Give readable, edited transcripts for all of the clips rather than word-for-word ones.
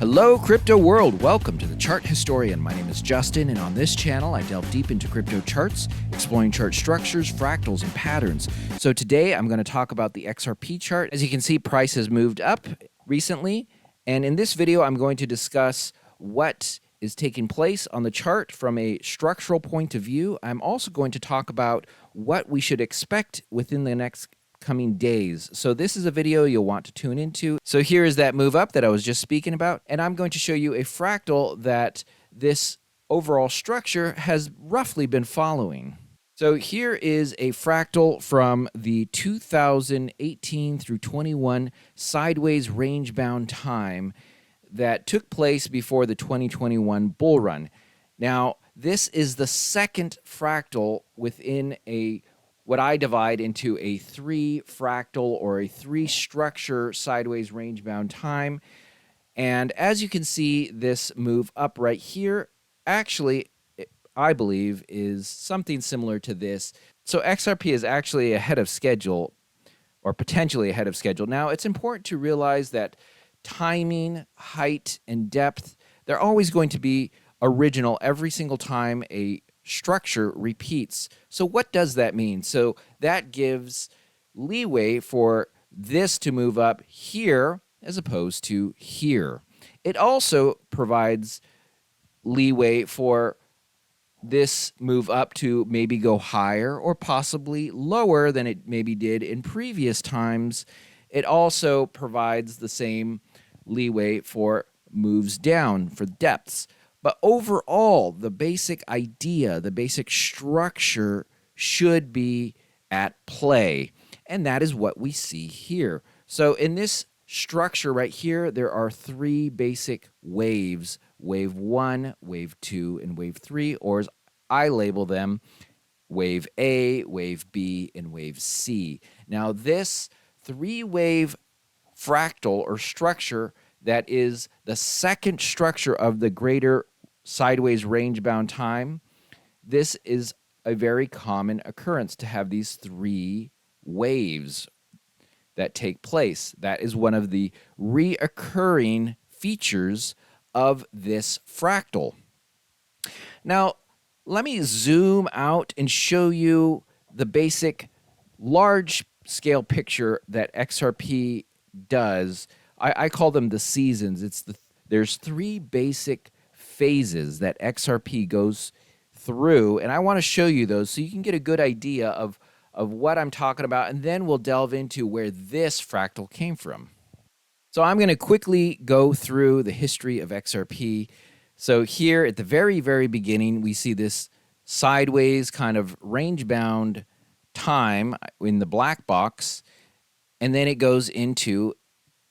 Hello, crypto world. Welcome to the Chart Historian. My name is Justin, and on this channel, I delve deep into crypto charts, exploring chart structures, fractals, and patterns. So today, I'm going to talk about the XRP chart. As you can see, price has moved up recently, and in this video, I'm going to discuss what is taking place on the chart from a structural point of view. I'm also going to talk about what we should expect within the next coming days. So this is a video you'll want to tune into. So here is that move up that I was just speaking about, and I'm going to show you a fractal that this overall structure has roughly been following. So here is a fractal from the 2018 through 21 sideways range-bound time that took place before the 2021 bull run. Now, this is the second fractal within what I divide into a three fractal or a three structure sideways range-bound time. And as you can see, this move up right here, actually, I believe, is something similar to this. So XRP is actually ahead of schedule, or potentially ahead of schedule. Now, it's important to realize that timing, height, and depth, they're always going to be original every single time a structure repeats. So what does that mean? So that gives leeway for this to move up here as opposed to here. It also provides leeway for this move up to maybe go higher or possibly lower than it maybe did in previous times. It also provides the same leeway for moves down for depths. But overall, the basic idea, the basic structure should be at play. And that is what we see here. So in this structure right here, there are three basic waves: wave 1, wave 2, and wave 3, or as I label them, wave A, wave B, and wave C. Now this three-wave fractal or structure that is the second structure of the greater sideways range-bound time, this is a very common occurrence to have these three waves that take place. That is one of the reoccurring features of this fractal. Now, let me zoom out and show you the basic large-scale picture that XRP does. I call them the seasons. There's three basic phases that XRP goes through, and I want to show you those so you can get a good idea of what I'm talking about, and then we'll delve into where this fractal came from. So I'm going to quickly go through the history of XRP. So here at the very, very beginning, we see this sideways kind of range-bound time in the black box, and then it goes into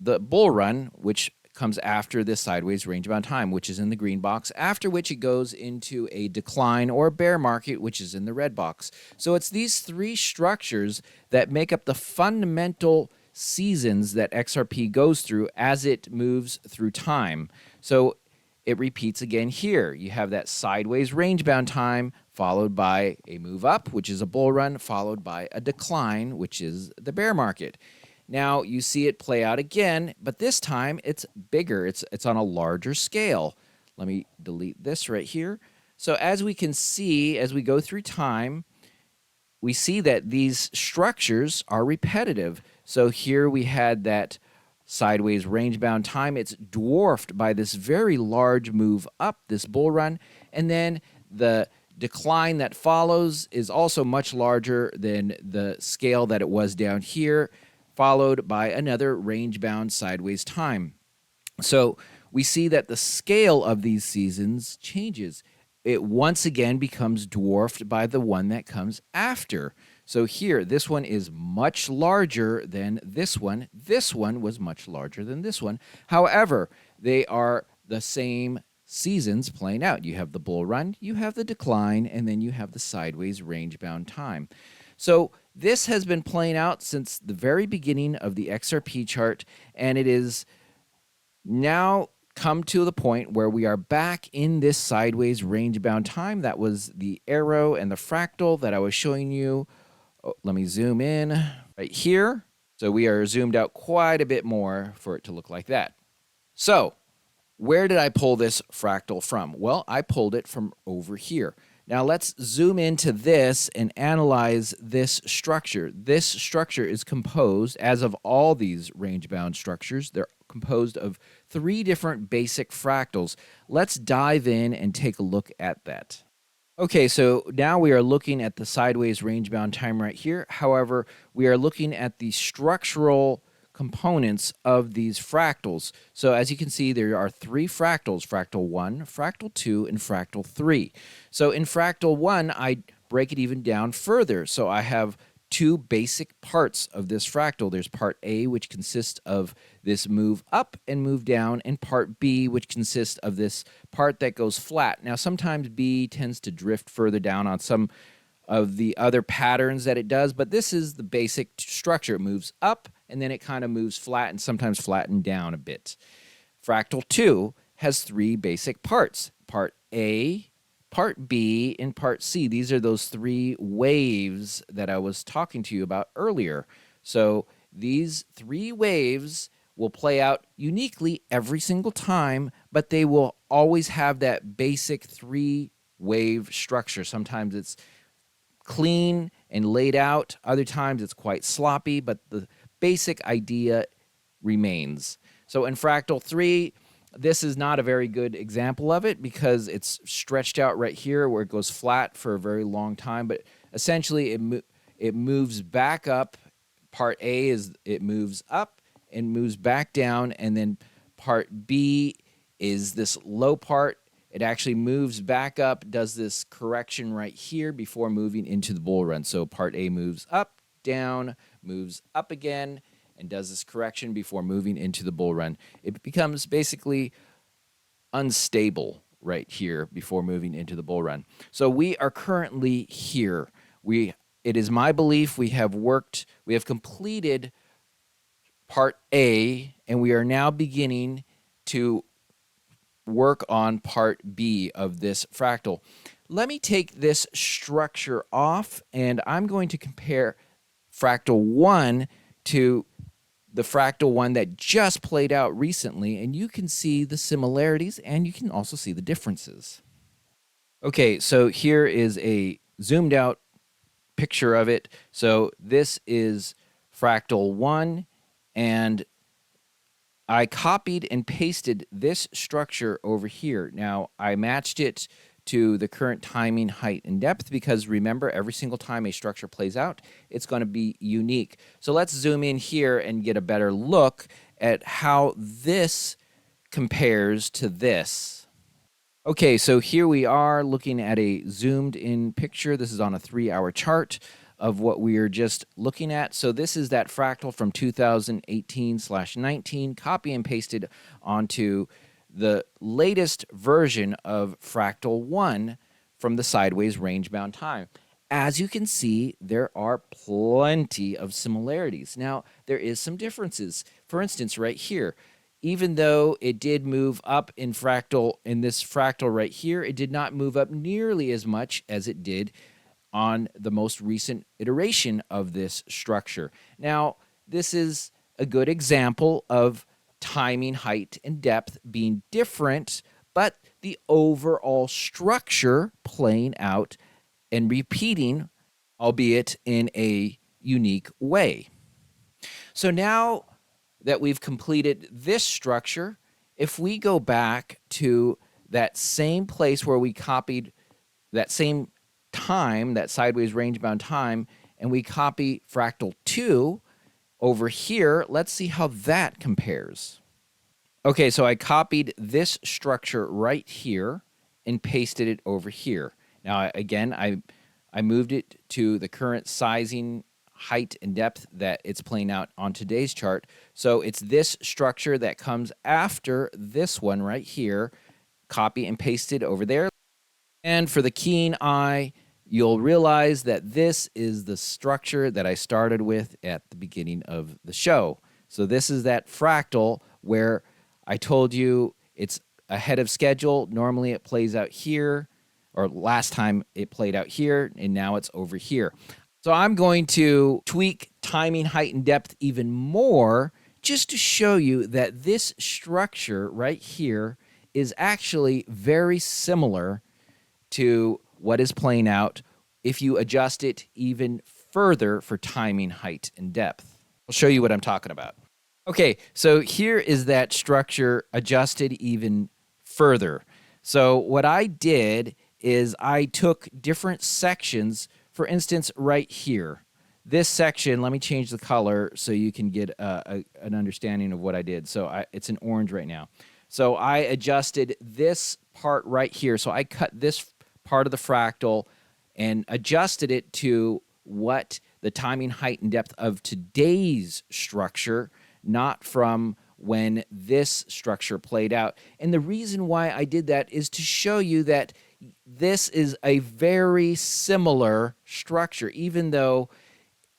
the bull run, which comes after this sideways range-bound time, which is in the green box, after which it goes into a decline or bear market, which is in the red box. So it's these three structures that make up the fundamental seasons that XRP goes through as it moves through time. So it repeats again here. You have that sideways range-bound time followed by a move up, which is a bull run, followed by a decline, which is the bear market. Now you see it play out again, but this time it's bigger. It's on a larger scale. Let me delete this right here. So as we can see, as we go through time, we see that these structures are repetitive. So here we had that sideways range-bound time. It's dwarfed by this very large move up, this bull run, and then the decline that follows is also much larger than the scale that it was down here, followed by another range-bound sideways time. So we see that the scale of these seasons changes. It once again becomes dwarfed by the one that comes after. So here, this one is much larger than this one. This one was much larger than this one. However, they are the same seasons playing out. You have the bull run, you have the decline, and then you have the sideways range-bound time. So this has been playing out since the very beginning of the XRP chart, and it is now come to the point where we are back in this sideways range-bound time. That was the arrow and the fractal that I was showing you. Oh, let me zoom in right here. So we are zoomed out quite a bit more for it to look like that. So Where did I pull this fractal from? Well, I pulled it from over here. Now let's zoom into this and analyze this structure. This structure is composed, as of all these range-bound structures, they're composed of 3 different basic fractals. Let's dive in and take a look at that. Okay, so now we are looking at the sideways range-bound time right here. However, we are looking at the structural components of these fractals. So as you can see, there are 3 fractals: fractal 1, fractal 2, and fractal 3. So in fractal 1, I break it even down further. So I have 2 basic parts of this fractal. There's part A, which consists of this move up and move down, and part B, which consists of this part that goes flat. Now, sometimes B tends to drift further down on some of the other patterns that it does, but this is the basic structure. It moves up, and then it kind of moves flat and sometimes flatten down a bit. Fractal 2 has 3 basic parts: part A, part B, and part C. These are those 3 waves that I was talking to you about earlier. So these 3 waves will play out uniquely every single time, but they will always have that basic 3-wave structure. Sometimes it's clean and laid out. Other times it's quite sloppy, but the basic idea remains. So in fractal 3, this is not a very good example of it because it's stretched out right here where it goes flat for a very long time, but essentially it moves back up. Part A is it moves up and moves back down, and then part B is this low part. It actually moves back up, does this correction right here before moving into the bull run. So part A moves up, down, moves up again, and does this correction before moving into the bull run. It becomes basically unstable right here before moving into the bull run. So we are currently here. It is my belief we have completed part A, and we are now beginning to work on part B of this fractal. Let me take this structure off, and I'm going to compare fractal 1 to the fractal 1 that just played out recently, and you can see the similarities and you can also see the differences. Okay, so here is a zoomed out picture of it. So this is fractal 1, and I copied and pasted this structure over here. Now, I matched it to the current timing, height, and depth because remember, every single time a structure plays out, it's going to be unique. So let's zoom in here and get a better look at how this compares to this. Okay, so here we are looking at a zoomed in picture. This is on a 3-hour chart of what we are just looking at. So this is that fractal from 2018/19, copy and pasted onto the latest version of fractal 1 from the sideways range-bound time. As you can see, there are plenty of similarities. Now, there is some differences. For instance, right here, even though it did move up in this fractal right here, it did not move up nearly as much as it did on the most recent iteration of this structure. Now, this is a good example of timing, height, and depth being different, but the overall structure playing out and repeating, albeit in a unique way. So now that we've completed this structure, if we go back to that same place where we copied that same time, that sideways range-bound time, and we copy fractal 2 over here, let's see how that compares. Okay, so I copied this structure right here and pasted it over here. Now, again, I moved it to the current sizing, height, and depth that it's playing out on today's chart. So it's this structure that comes after this one right here, copy and pasted over there. And for the keen eye, you'll realize that this is the structure that I started with at the beginning of the show. So this is that fractal where I told you it's ahead of schedule. Normally it plays out here, or last time it played out here, and now it's over here. So I'm going to tweak timing, height, and depth even more just to show you that this structure right here is actually very similar to what is playing out if you adjust it even further for timing, height, and depth. I'll show you what I'm talking about. Okay, so here is that structure adjusted even further. So what I did is I took different sections, for instance, right here. This section, let me change the color so you can get an understanding of what I did. So it's an orange right now. So I adjusted this part right here. So I cut this part of the fractal and adjusted it to what the timing, height, and depth of today's structure, not from when this structure played out. And the reason why I did that is to show you that this is a very similar structure. Even though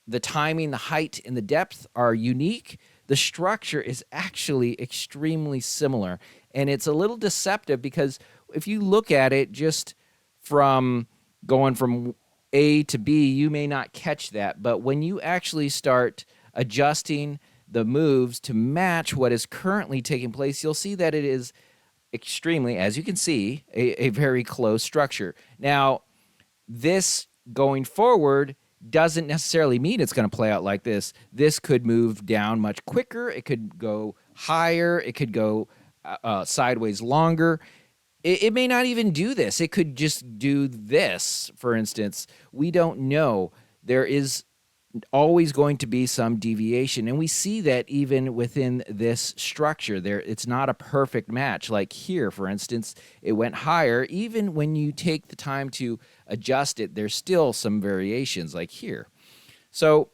the timing, the height, and the depth are unique, the structure is actually extremely similar. And it's a little deceptive because if you look at it just from going from A to B, you may not catch that. But when you actually start adjusting the moves to match what is currently taking place, you'll see that it is extremely, as you can see, a very close structure. Now, this going forward doesn't necessarily mean it's going to play out like this. This could move down much quicker. It could go higher. It could go sideways longer. It may not even do this. It could just do this, for instance. We don't know. There is always going to be some deviation, and we see that even within this structure. It's not a perfect match. Like here, for instance, it went higher. Even when you take the time to adjust it, there's still some variations, like here. So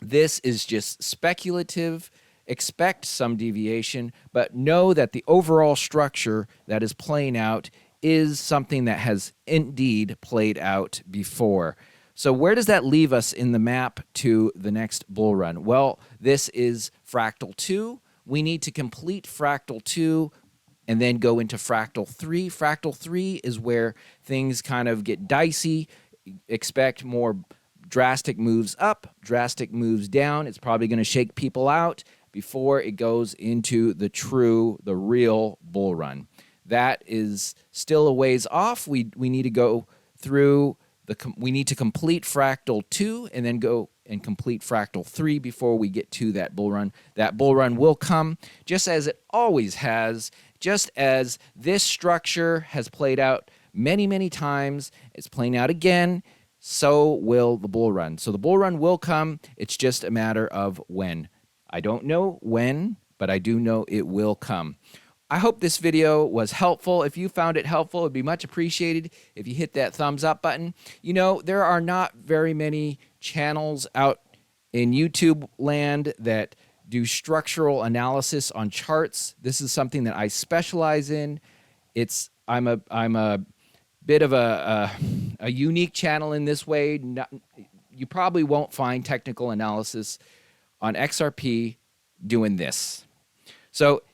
this is just speculative. Expect some deviation, but know that the overall structure that is playing out is something that has indeed played out before. So where does that leave us in the map to the next bull run? Well, this is fractal 2. We need to complete fractal 2 and then go into fractal 3. Fractal 3 is where things kind of get dicey. Expect more drastic moves up, drastic moves down. It's probably going to shake people out before it goes into the real bull run. That is still a ways off. We need to go through we need to complete fractal 2 and then go and complete fractal 3 before we get to that bull run. That bull run will come just as it always has, just as this structure has played out many, many times. It's playing out again. So will the bull run. So the bull run will come. It's just a matter of when. I don't know when, but I do know it will come. I hope this video was helpful. If you found it helpful, it would be much appreciated if you hit that thumbs up button. You know, there are not very many channels out in YouTube land that do structural analysis on charts. This is something that I specialize in. I'm a bit of a unique channel in this way. You probably won't find technical analysis on XRP doing this. So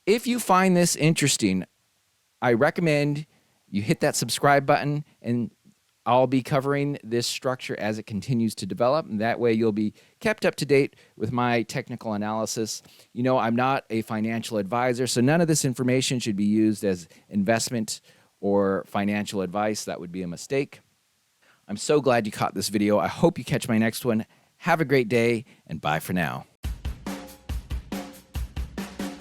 if you find this interesting, I recommend you hit that subscribe button, and I'll be covering this structure as it continues to develop, and that way you'll be kept up to date with my technical analysis. You know, I'm not a financial advisor, so none of this information should be used as investment or financial advice. That would be a mistake. I'm so glad you caught this video. I hope you catch my next one. Have a great day, and bye for now.